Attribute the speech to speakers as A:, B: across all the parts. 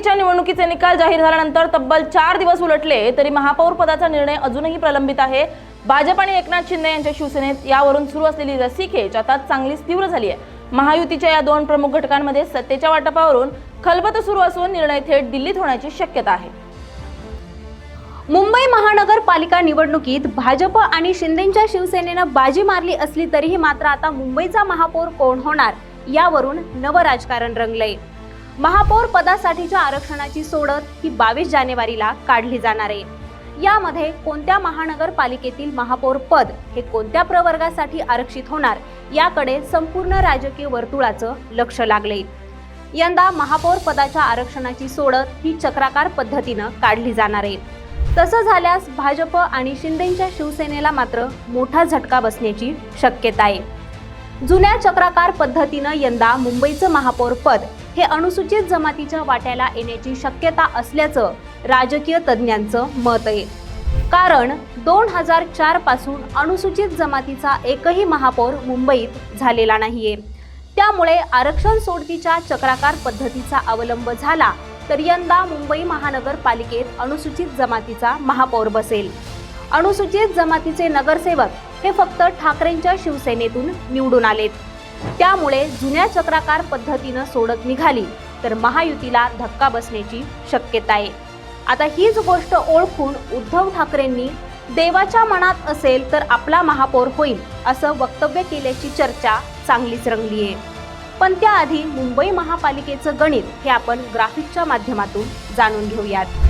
A: महापालिकेच्या निवडणुकीचे निकाल जाहीर झाल्यानंतर तब्बल 4 दिवस उलटले तरी महापौर पदाचा निर्णय अजूनही प्रलंबित आहे। भाजप आणि एकनाथ शिंदे यांच्या शिवसेनेत यावरून सुरू असलेली रस्सीखेच आता चांगलीच तीव्र झाली आहे। महायुतीच्या या दोन प्रमुख घटकांमध्ये सत्तेच्या वाटपावरून खलबत सुरू असून निर्णय थेट दिल्लीत होण्याची शक्यता आहे।
B: मुंबई महानगरपालिका निवडणुकीत भाजप आणि शिंदेंच्या शिवसेनेनं बाजी मारली असली तरीही मात्र आता मुंबईचा महापौर कोण होणार यावरून नवं राजकारण रंगलंय। महापौर पदासाठीच्या आरक्षणाची सोडत ही 22 जानेवारीला काढली जाणार आहे। यामध्ये कोणत्या महानगरपालिकेतील महापौर पद हे कोणत्या प्रवर्गासाठी आरक्षित होणार याकडे संपूर्ण राजकीय वर्तुळाचं लक्ष लागले। यंदा महापौर पदाच्या आरक्षणाची सोडत ही चक्राकार पद्धतीनं काढली जाणार आहे। तसं झाल्यास भाजप आणि शिंदेंच्या शिवसेनेला मात्र मोठा झटका बसण्याची शक्यता आहे। जुन्या चक्राकार पद्धतीनं यंदा मुंबईचं महापौर पद हे अनुसूचित जमातीच्या वाट्याला येण्याची शक्यता असल्याचं राजकीय तज्ज्ञांचं मत आहे। कारण 2004 पासून अनुसूचित जमातीचा एकही महापौर मुंबईत झालेला नाहीये। त्यामुळे आरक्षण सोडतीच्या चक्राकार पद्धतीचा अवलंब झाला तर यंदा मुंबई महानगरपालिकेत अनुसूचित जमातीचा महापौर बसेल। अनुसूचित जमातीचे नगरसेवक हे फक्त ठाकरेंच्या शिवसेनेतून निवडून आलेत। त्यामुळे जुन्या चक्राकार पद्धतीनं सोडत निघाली तर महायुतीला धक्का बसण्याची शक्यता आहे। आता हीच गोष्ट ओळखून उद्धव ठाकरेंनी देवाच्या मनात असेल तर आपला महापौर होईल असं वक्तव्य केल्याची चर्चा चांगलीच रंगली आहे। पण त्याआधी मुंबई महापालिकेचं गणित हे आपण ग्राफिकच्या माध्यमातून जाणून घेऊयात।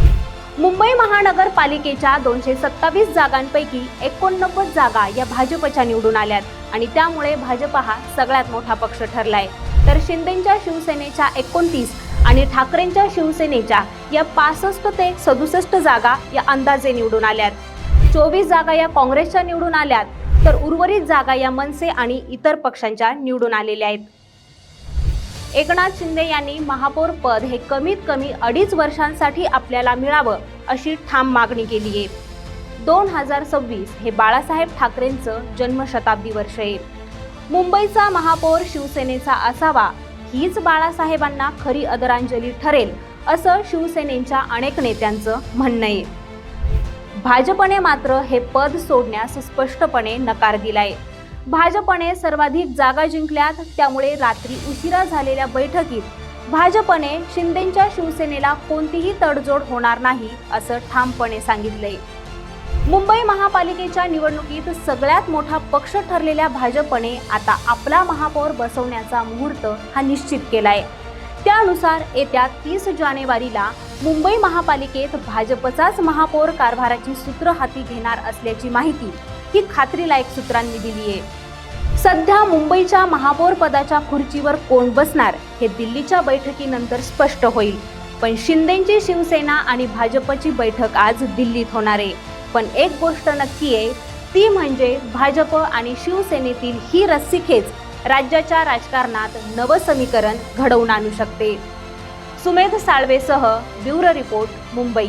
B: मुंबई महानगरपालिकेच्या 227 जागांपैकी 89 जागा या भाजपच्या निवडून आल्यात आणि त्यामुळे भाजप हा सगळ्यात मोठा पक्ष ठरलाय। तर शिंदेंच्या शिवसेनेच्या 29 आणि ठाकरेंच्या शिवसेनेच्या या 65 ते 67 जागा या अंदाजे निवडून आल्यात। 24 जागा या काँग्रेसच्या निवडून आल्यात तर उर्वरित जागा या मनसे आणि इतर पक्षांच्या निवडून आलेल्या आहेत। एकनाथ शिंदे यांनी महापौर पद हे कमीत कमी 2.5 वर्षांसाठी आपल्याला मिळावं अशी ठाम मागणी केली आहे। 2026 हे बाळासाहेब ठाकरेंचं जन्मशताब्दी वर्ष आहे। मुंबईचा महापौर शिवसेनेचा असावा हीच बाळासाहेबांना खरी आदरांजली ठरेल असं शिवसेनेच्या अनेक नेत्यांचं म्हणणं आहे। भाजपने मात्र हे पद सोडण्यास स्पष्टपणे नकार दिलाय। भाजपने सर्वाधिक जागा जिंकल्यात त्यामुळे रात्री उशिरा झालेल्या बैठकीत भाजपने शिंदेंच्या शिवसेनेला कोणतीही तडजोड होणार नाही असं ठामपणे सांगितलंय। मुंबई महापालिकेच्या निवडणुकीत सगळ्यात मोठा पक्ष ठरलेल्या भाजपने आता आपला महापौर बसवण्याचा मुहूर्त हा निश्चित केलाय। त्यानुसार येत्या 30 जानेवारीला मुंबई महापालिकेत भाजपचाच महापौर कारभाराची सूत्र हाती घेणार असल्याची माहिती ही खात्रीलायक सूत्रांनी दिली आहे। सध्या मुंबईच्या महापौर पदाच्या खुर्चीवर कोण बसणार हे दिल्लीच्या बैठकीनंतर स्पष्ट होईल। पण शिंदेंची शिवसेना आणि भाजपची बैठक आज दिल्लीत होणार आहे। पण एक गोष्ट नक्की आहे ती म्हणजे भाजप आणि शिवसेनेतील ही रस्सीखेच राज्याच्या राजकारणात नवं समीकरण घडवून आणू शकते। सुमेध साळवेसह ब्युरो रिपोर्ट, मुंबई।